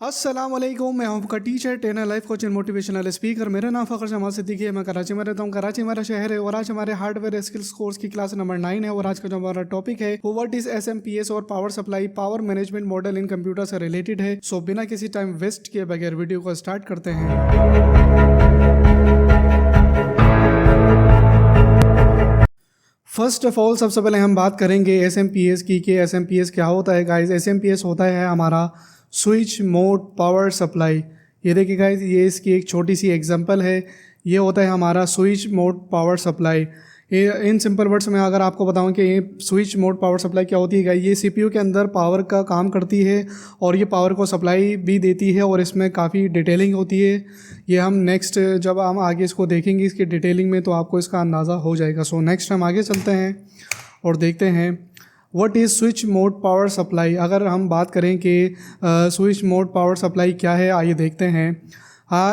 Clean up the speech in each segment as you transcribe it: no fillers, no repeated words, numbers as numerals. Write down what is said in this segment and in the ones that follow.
अस्सलाम वालेकुम। मैं हूं आपका teacher, trainer, life coach and motivational speaker. मेरा नाम फ़खर जमाल सिद्दीकी है। मैं कराची में रहता हूं। कराची हमारा शहर है और आज हमारे हार्डवेयर स्किल्स कोर्स की क्लास नंबर 9 है और आज का जो हमारा टॉपिक है वो व्हाट इज एसएमपीएस और power supply power management model इन कंप्यूटर से रिलेटेड है। सो बिना किसी टाइम वेस्ट किए बगैर वीडियो को स्टार्ट करते हैं। फर्स्ट ऑफ ऑल सबसे पहले हम बात करेंगे एसएमपीएस की कि एसएमपीएस क्या होता है। गाइस, एसएमपीएस होता है हमारा स्विच मोड पावर सप्लाई। ये देखिए गाइस, ये इसकी एक छोटी सी एग्जांपल है। ये होता है हमारा स्विच मोड पावर सप्लाई। ये इन सिंपल वर्ड्स में अगर आपको बताऊं कि ये स्विच मोड पावर सप्लाई क्या होती है गाइस, ये सीपीयू के अंदर पावर का काम करती है और ये पावर को सप्लाई भी देती है और इसमें काफ़ी डिटेलिंग होती है। ये हम नेक्स्ट जब हम आगे इसको देखेंगे इसकी डिटेलिंग में तो आपको इसका अंदाज़ा हो जाएगा। सो नेक्स्ट हम आगे चलते हैं और देखते हैं what is switch mode power supply. अगर हम बात करें कि स्विच मोड पावर सप्लाई क्या है, आइए देखते हैं।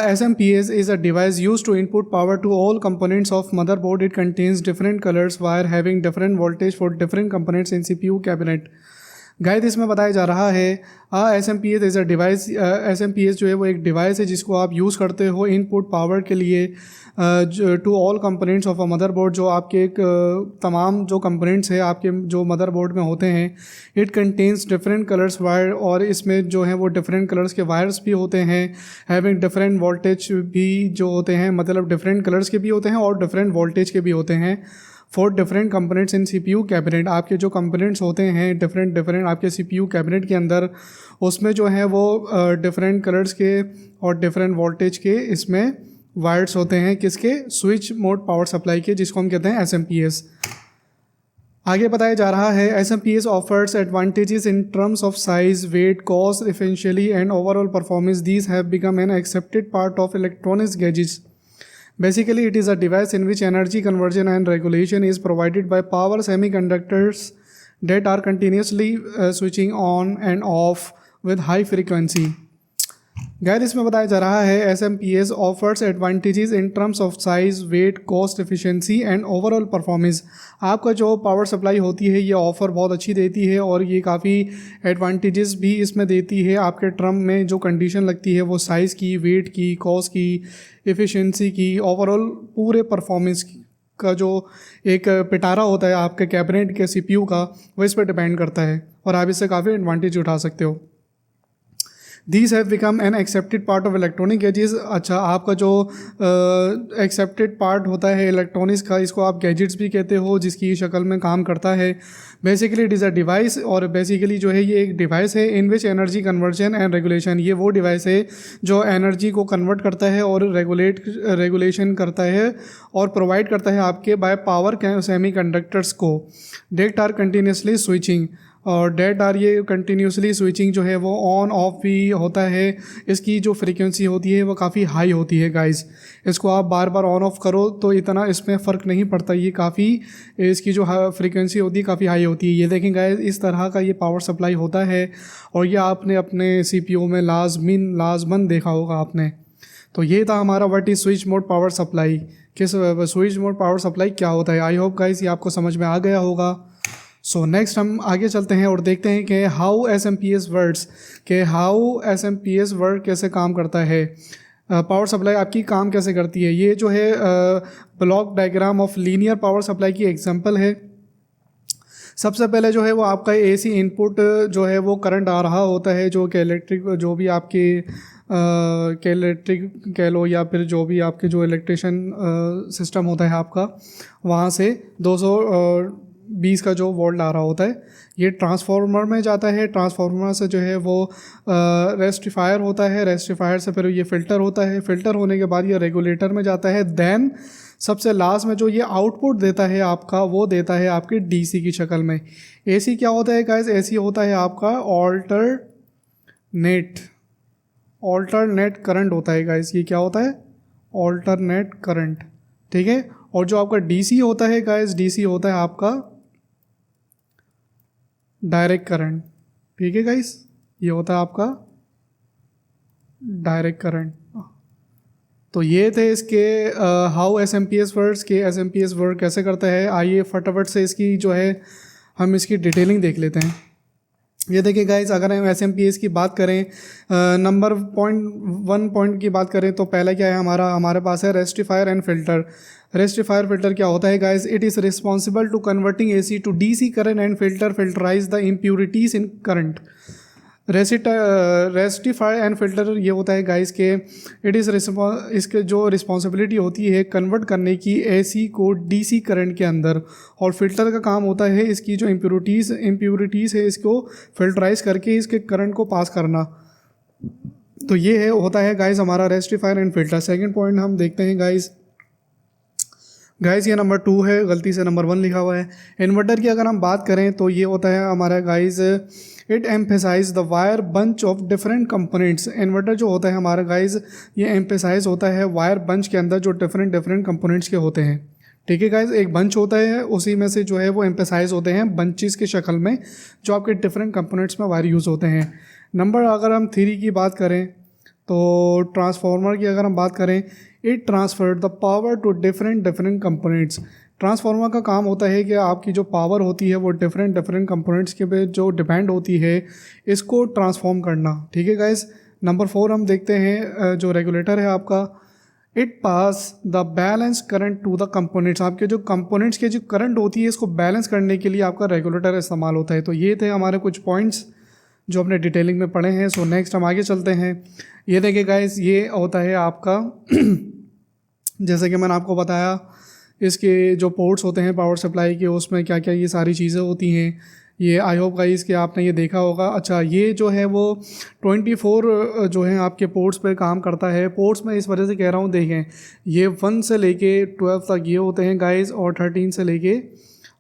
SMPS is a device used to input power to all components of motherboard. It contains different colors wire having different voltage for different components in CPU cabinet. Guys, इसमें बताया जा रहा है SMPS is a device. SMPS जो है वो एक device है जिसको आप यूज़ करते हो इनपुट पावर के लिए to all components of a motherboard. जो आपके तमाम जो कंपोनेंट्स है आपके जो मदरबोर्ड में होते हैं। It contains different colours wire, और इसमें जो है वो डिफरेंट कलर्स के वायर्स भी होते हैं। हैविंग डिफरेंट वोल्टेज भी जो होते हैं, मतलब डिफरेंट कलर्स के भी होते हैं और डिफरेंट वोल्टेज के भी होते हैं। For different components in CPU cabinet. आपके जो कंपोनेंट्स होते हैं डिफरेंट आपके सीपीयू कैबिनेट के अंदर, उसमें जो है वो डिफरेंट कलर्स के और डिफरेंट वोल्टेज के इसमें वायर्स होते हैं। किसके? स्विच मोड पावर सप्लाई के, जिसको हम कहते हैं एसएमपीएस। आगे बताया जा रहा है SMPS offers advantages in terms of size, weight, cost, efficiency and overall performance. These have become an accepted part of electronics gadgets. Basically, it is a device in which energy conversion and regulation is provided by power semiconductors that are continuously switching on and off with high frequency. गैर इसमें बताया जा रहा है SMPS offers advantages in terms of size, weight, cost, efficiency and overall performance. आपका जो power supply होती है ये ऑफ़र बहुत अच्छी देती है और ये काफ़ी एडवांटेजेस भी इसमें देती है। आपके टर्म में जो कंडीशन लगती है वो साइज़ की, वेट की, कॉस्ट की, एफिशिएंसी की, ओवरऑल पूरे परफॉर्मेंस का जो एक पिटारा होता है आपके कैबिनेट के सीपीयू का, वो इस पर डिपेंड करता है और आप इससे काफ़ी एडवांटेज उठा सकते हो। These have become an accepted part of electronic gadgets. अच्छा, आपका जो एक्सेप्टेड पार्ट होता है इलेक्ट्रॉनिक्स का, इसको आप गैजेट्स भी कहते हो, जिसकी शक्ल में काम करता है। Basically it is a device, और बेसिकली जो है ये एक डिवाइस है in which energy conversion and regulation. ये वो डिवाइस है जो एनर्जी को कन्वर्ट करता है और रेगुलेशन करता है और प्रोवाइड करता है आपके बाय पावर सेमी कंडक्टर्स को। डेट आर कंटिन्यूसली स्विचिंग, और डेट आर ये कंटिन्यूसली स्विचिंग जो है वो ऑन ऑफ भी होता है। इसकी जो फ्रीक्वेंसी होती है वो काफ़ी हाई होती है गाइस। इसको आप बार बार ऑन ऑफ करो तो इतना इसमें फ़र्क नहीं पड़ता। ये काफ़ी इसकी जो फ्रीक्वेंसी होती है काफ़ी हाई होती है। ये देखें गाइस, इस तरह का ये पावर सप्लाई होता है और ये आपने अपने सीपीयू में लाजमन देखा होगा आपने। तो ये था हमारा what is switch mode power supply. किस स्विच मोड पावर सप्लाई क्या होता है। आई होप गाइस ये आपको समझ में आ गया होगा। सो नेक्स्ट हम आगे चलते हैं और देखते हैं कि हाउ एसएमपीएस वर्क कैसे काम करता है। पावर सप्लाई आपकी काम कैसे करती है। ये जो है block diagram of linear power supply की एग्जांपल है। सबसे पहले जो है वो आपका एसी इनपुट जो है वो करंट आ रहा होता है, जो कि इलेक्ट्रिक जो भी आपके इलेक्ट्रिक कह लो या फिर जो भी आपके जो इलेक्ट्रिशियन सिस्टम होता है आपका, वहाँ से 220 का जो वोल्ट आ रहा होता है ये ट्रांसफार्मर में जाता है। ट्रांसफार्मर से जो है वो रेक्टिफायर होता है, रेक्टिफायर से फिर ये फ़िल्टर होता है, फ़िल्टर होने के बाद ये रेगुलेटर में जाता है। देन सबसे लास्ट में जो ये आउटपुट देता है आपका, वो देता है आपके डीसी की शक्ल में। एसी क्या होता है गाइस? एसी होता है आपका ऑल्टरनेट करंट होता है गाइस। ये क्या होता है? ऑल्टरनेट करंट, ठीक है। और जो आपका डीसी होता है गाइस, डीसी होता है आपका डायरेक्ट करंट, ठीक है गाइस। ये होता है आपका डायरेक्ट करंट। तो ये थे इसके हाउ एसएमपीएस वर्क कैसे करता है। आइए फटाफट से इसकी जो है हम इसकी डिटेलिंग देख लेते हैं। ये देखिए गाइस, अगर हम एस की बात करें, नंबर पॉइंट की बात करें तो पहला क्या है हमारे पास है rectifier and filter. Rectifier filter क्या होता है guys? It is responsible to converting AC to DC current and filterise the impurities in current. Rectify and filter ये होता है गाइस के इट इज़ इसके जो रिस्पॉन्सिबिलिटी होती है कन्वर्ट करने की एसी को डीसी करंट के अंदर, और फिल्टर का काम होता है इसकी जो इम्प्यूरिटीज़ है इसको फिल्टराइज करके इसके करंट को पास करना। तो ये है होता है गाइस हमारा rectifier and filter. Second point हम देखते हैं गाइस ये नंबर 2 है, गलती से नंबर 1 लिखा हुआ है। इन्वर्टर की अगर हम बात करें तो ये होता है हमारा guys it emphasise the wire bunch of different components. Inverter जो होता है हमारा गाइस ये एम्फेसाइज होता है वायर बंच के अंदर जो डिफरेंट कंपोनेंट्स के होते हैं। ठीक है गाइस, एक बंच होता है उसी में से जो है वो एम्फेसाइज होते हैं बंचेस की शक्ल में जो आपके डिफरेंट कंपोनेंट्स में वायर यूज़ होते हैं। नंबर अगर हम 3 की बात करें तो ट्रांसफार्मर की अगर हम बात करें, it transfer the power to different components. Transformer का काम होता है कि आपकी जो पावर होती है वो डिफरेंट कंपोनेंट्स के पे जो डिपेंड होती है इसको ट्रांसफॉर्म करना। ठीक है गाइस। नंबर 4 हम देखते हैं जो रेगुलेटर है आपका, it pass the balance current to the components. आपके जो कंपोनेंट्स के जो करंट होती है इसको बैलेंस करने के लिए आपका रेगुलेटर इस्तेमाल होता है। तो ये थे हमारे कुछ पॉइंट्स जो अपने डिटेलिंग में पढ़े हैं। सो नेक्स्ट हम आगे चलते हैं। ये देखिए गाइस, ये होता है आपका जैसे कि मैंने आपको बताया इसके जो पोर्ट्स होते हैं पावर सप्लाई के उसमें क्या क्या ये सारी चीज़ें होती हैं। ये आई होप गाइस कि आपने ये देखा होगा। अच्छा, ये जो है वो 24 जो है आपके पोर्ट्स पे काम करता है। पोर्ट्स में इस वजह से कह रहा हूँ, देखें ये 1 से लेके 12 तक ये होते हैं गाइस, और 13 से लेके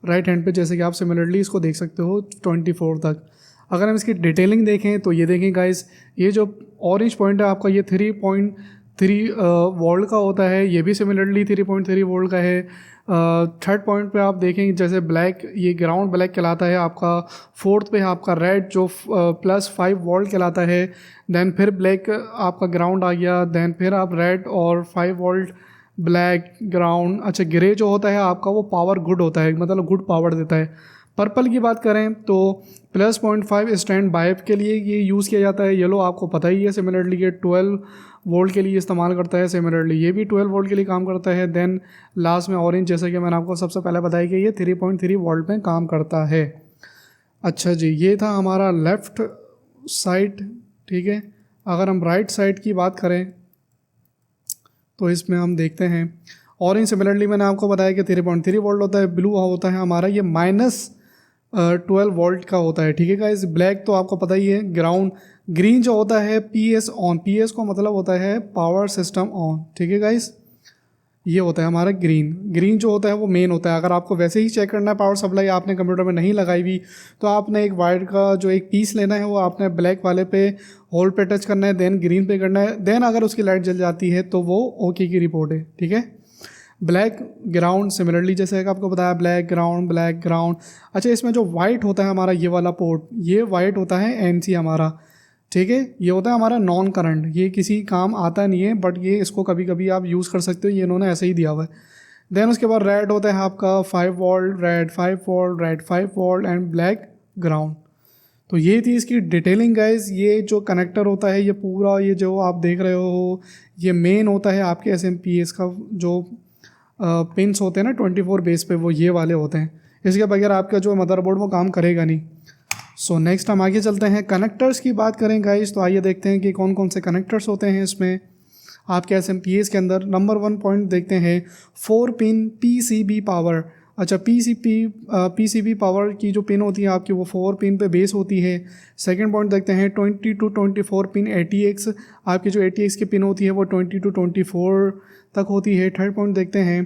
राइट हैंड पे जैसे कि आप सिमिलरली इसको देख सकते हो 24 तक। अगर हम इसकी डिटेलिंग देखें तो ये देखें गाइस, ये जो ऑरेंज पॉइंट है आपका ये 3.3 वोल्ट का होता है, ये भी सिमिलरली 3.3 वोल्ट का है। थर्ड पॉइंट पे आप देखें जैसे ब्लैक, ये ग्राउंड ब्लैक कहलाता है आपका। फोर्थ पे आपका रेड जो +5 वोल्ट कहलाता है। देन फिर ब्लैक आपका ग्राउंड आ गया, देन फिर आप रेड और 5 वोल्ट ब्लैक ग्राउंड। अच्छा, ग्रे जो होता है आपका वो पावर गुड होता है, मतलब गुड पावर देता है। पर्पल की बात करें तो +0.5 स्टैंड बाय के लिए ये यूज़ किया जाता है। येलो आपको पता ही है सिमिलरली ये 12 वोल्ट के लिए इस्तेमाल करता है, सिमिलरली ये भी 12 वोल्ट के लिए काम करता है। देन लास्ट में ऑरेंज, जैसे कि मैंने आपको सबसे पहले बताया कि ये 3.3 वोल्ट में काम करता है। अच्छा जी, ये था हमारा लेफ़्ट साइड। ठीक है, अगर हम राइट साइड की बात करें तो इसमें हम देखते हैं ऑरेंज सिमिलरली मैंने आपको बताया कि 3.3 वोल्ट होता है। ब्लू होता है हमारा ये -12 वोल्ट का होता है। ठीक है गाइस। ब्लैक तो आपको पता ही है ग्राउंड। ग्रीन जो होता है PS ऑन, PS को मतलब होता है पावर सिस्टम ऑन। ठीक है गाइस, ये होता है हमारा ग्रीन। ग्रीन जो होता है वो मेन होता है। अगर आपको वैसे ही चेक करना है पावर सप्लाई आपने कंप्यूटर में नहीं लगाई हुई तो आपने एक वायर का जो एक पीस लेना है वो आपने ब्लैक वाले पे होल्ड पे टच करना है, देन ग्रीन पे करना है, देन अगर उसकी लाइट जल जाती है तो वो ओके की रिपोर्ट है। ठीक है। ब्लैक ग्राउंड सिमिलरली जैसे कि आपको बताया ब्लैक ग्राउंड। अच्छा, इसमें जो वाइट होता है हमारा ये वाला पोर्ट, ये वाइट होता है NC हमारा। ठीक है, ये होता है हमारा नॉन करंट, ये किसी काम आता नहीं है बट ये इसको कभी कभी आप यूज़ कर सकते हो, ये इन्होंने ऐसे ही दिया हुआ है। देन उसके बाद रेड होता है आपका 5 volt, red 5 volt, red 5 volt and black ground. तो ये थी इसकी डिटेलिंग गाइस। ये जो कनेक्टर होता है ये पूरा, ये जो आप देख रहे हो ये मेन होता है आपके SMPS का जो पिन्स होते हैं ना 24 बेस पे, वो ये वाले होते हैं। इसके बगैर आपका जो मदरबोर्ड वो काम करेगा नहीं। सो नेक्स्ट हम आगे चलते हैं। कनेक्टर्स की बात करें गाइस तो आइए देखते हैं कि कौन कौन से कनेक्टर्स होते हैं इसमें आपके SMPS के अंदर। नंबर 1 पॉइंट देखते हैं 4 पिन PCB पावर। अच्छा, PCB पावर की जो पिन होती है आपकी वो 4 पिन पे बेस होती है। सेकंड पॉइंट देखते हैं 20 to 24 पिन ATX। आपकी जो ATX की पिन होती है वो 20 to 24 तक होती है। थर्ड पॉइंट देखते हैं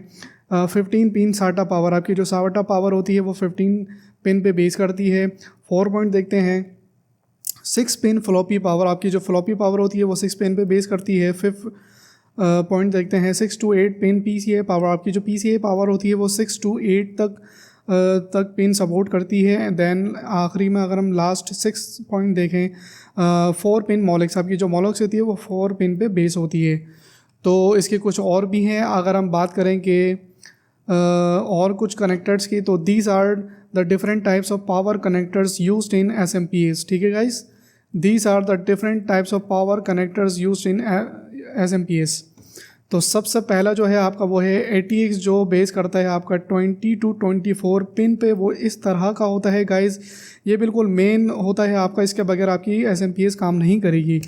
15 पिन SATA पावर। आपकी जो SATA पावर होती है वो 15 पिन पे बेस करती है। 4 पॉइंट देखते हैं 6 पिन फ्लॉपी पावर। आपकी जो फ्लॉपी पावर होती है वो 6 पिन पे बेस करती है। 5th पॉइंट देखते हैं 6 to 8 पिन PCI पावर। आपकी जो PCI पावर होती है वो 6 to 8 तक पिन सपोर्ट करती है। देन आखिरी में अगर हम लास्ट 6 पॉइंट देखें 4 पिन मॉलिक्स। आपकी जो मॉलिक्स होती है वो 4 पिन पे बेस होती है। तो इसके कुछ और भी हैं। अगर हम बात करें कि और कुछ कनेक्टर्स की तो these are the different types of power connectors used in SMPS। ठीक है guys, these are the different types of power connectors used in SMPS। तो सबसे पहला जो है आपका वो है ATX, जो बेस करता है आपका 20 to 24 पिन पे। वो इस तरह का होता है गाइस, ये बिल्कुल मेन होता है आपका, इसके बगैर आपकी SMPS काम नहीं करेगी।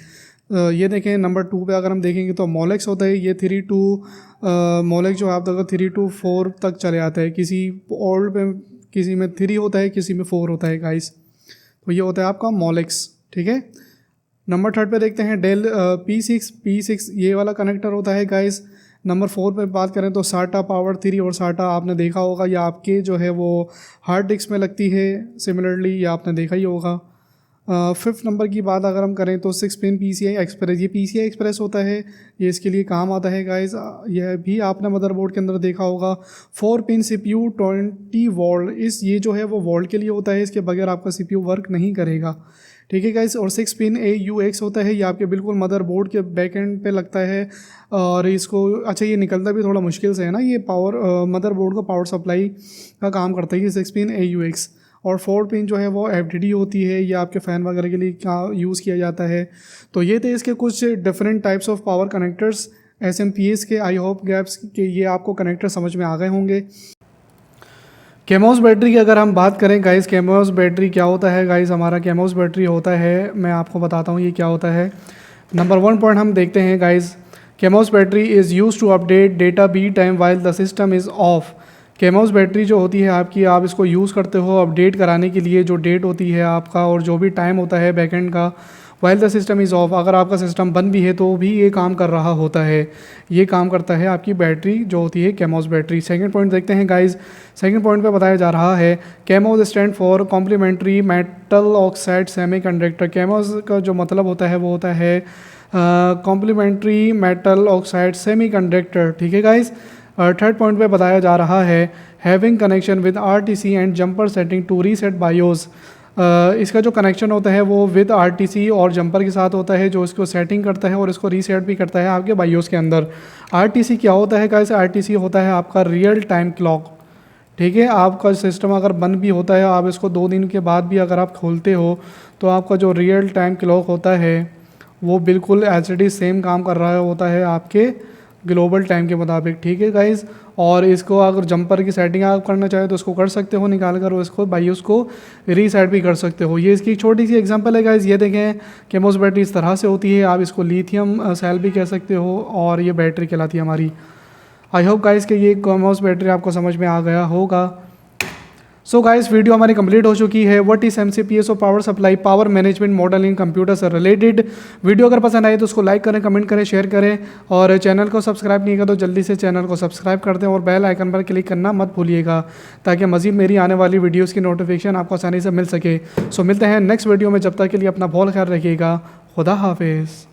ये देखें नंबर 2 पे अगर हम देखेंगे तो मोलेक्स होता है, ये 3 to मोलेक्स जो आप देखो 3 to 4 तक चले आता है। किसी ओल्ड पे किसी में 3 होता है, किसी में 4 होता है गाइस। तो ये होता है आपका मोलेक्स। ठीक है, नंबर 3 पे देखते हैं डेल P6 ये वाला कनेक्टर होता है गाइस। नंबर 4 पे बात करें तो साटा पावर 3, और साटा आपने देखा होगा या आपके जो है वो हार्ड डिस्क में लगती है, सिमिलरली ये आपने देखा ही होगा। 5th नंबर की बात अगर हम करें तो 6 पिन PCI एक्सप्रेस, ये PCI एक्सप्रेस होता है, ये इसके लिए काम आता है गाइस। यह भी आपने मदरबोर्ड के अंदर देखा होगा। 4 पिन CPU 20 वोल्ट, इस ये जो है वो वोल्ट के लिए होता है, इसके बगैर आपका CPU वर्क नहीं करेगा। ठीक है गाइस, और 6 पिन AUX होता है, ये आपके बिल्कुल मदरबोर्ड के बैक एंड पे लगता है। और इसको अच्छा ये निकलता भी थोड़ा मुश्किल से है ना, ये पावर मदरबोर्ड को पावर सप्लाई का काम करता है ये 6 पिन AUX। और 4 पिन जो है वो FDD होती है, ये आपके फ़ैन वगैरह के लिए क्या यूज़ किया जाता है। तो ये थे इसके कुछ different types of power connectors SMPS के। आई होप गैप्स के ये आपको कनेक्टर समझ में आ गए होंगे। केमोस बैटरी की अगर हम बात करें गाइस, केमोस बैटरी क्या होता है गाइस, हमारा केमोस बैटरी होता है, मैं आपको बताता हूँ ये क्या होता है। नंबर 1 पॉइंट हम देखते हैं guys, CMOS battery is use to update data be time while the system is off. CMOS battery जो होती है आपकी, आप इसको यूज़ करते हो अपडेट कराने के लिए, जो डेट होती है आपका और जो भी टाइम होता है बैकएंड का, while the system is of. अगर आपका सिस्टम बंद भी है तो भी ये काम कर रहा होता है, ये काम करता है आपकी बैटरी जो होती है केमोस बैटरी। सेकंड पॉइंट देखते हैं गाइस, सेकंड पॉइंट पे बताया जा रहा है CMOS stand for complementary metal oxide semiconductor. CMOS का जो मतलब होता है वो होता है कॉम्प्लीमेंट्री मेटल ऑक्साइड सेमीकंडक्टर। ठीक है गाइस। थर्ड पॉइंट पे बताया जा रहा है having connection with RTC and jumper setting to reset BIOS. इसका जो कनेक्शन होता है वो विद RTC और जंपर के साथ होता है, जो इसको सेटिंग करता है और इसको रीसेट भी करता है आपके बायोस के अंदर। RTC क्या होता है गाइस, RTC होता है आपका रियल टाइम क्लॉक। ठीक है, आपका सिस्टम अगर बंद भी होता है, आप इसको 2 दिन के बाद भी अगर आप खोलते हो तो आपका जो रियल टाइम क्लॉक होता है वो बिल्कुल एचडी सेम काम कर रहा होता है आपके ग्लोबल टाइम के मुताबिक। ठीक है गाइस, और इसको अगर जंपर की सेटिंग आप करना चाहे तो उसको कर सकते हो निकाल कर, इसको बायोस को रीसेट भी कर सकते हो। ये इसकी एक छोटी सी एग्जांपल है गाइस। ये देखें केमोस बैटरी इस तरह से होती है, आप इसको लिथियम सेल भी कह सकते हो, और ये बैटरी कहलाती है हमारी। आई होप गाइस कि ये केमोस बैटरी आपको समझ में आ गया होगा। सो गाइस, वीडियो हमारी कंप्लीट हो चुकी है। व्हाट इज MCPS और power supply power management model इन कंप्यूटर से रिलेटेड। वीडियो अगर पसंद आए तो उसको लाइक करें, कमेंट करें, शेयर करें, और चैनल को सब्सक्राइब नहीं किया तो जल्दी से चैनल को सब्सक्राइब कर दें और बेल आइकन पर क्लिक करना मत भूलिएगा, ताकि मज़ीद मेरी आने वाली वीडियोज़ की नोटिफिकेशन आपको आसानी से मिल सके। सो मिलते हैं नेक्स्ट वीडियो में, जब तक के लिए अपना बहुत ख्याल रखिएगा। खुदा हाफिज़।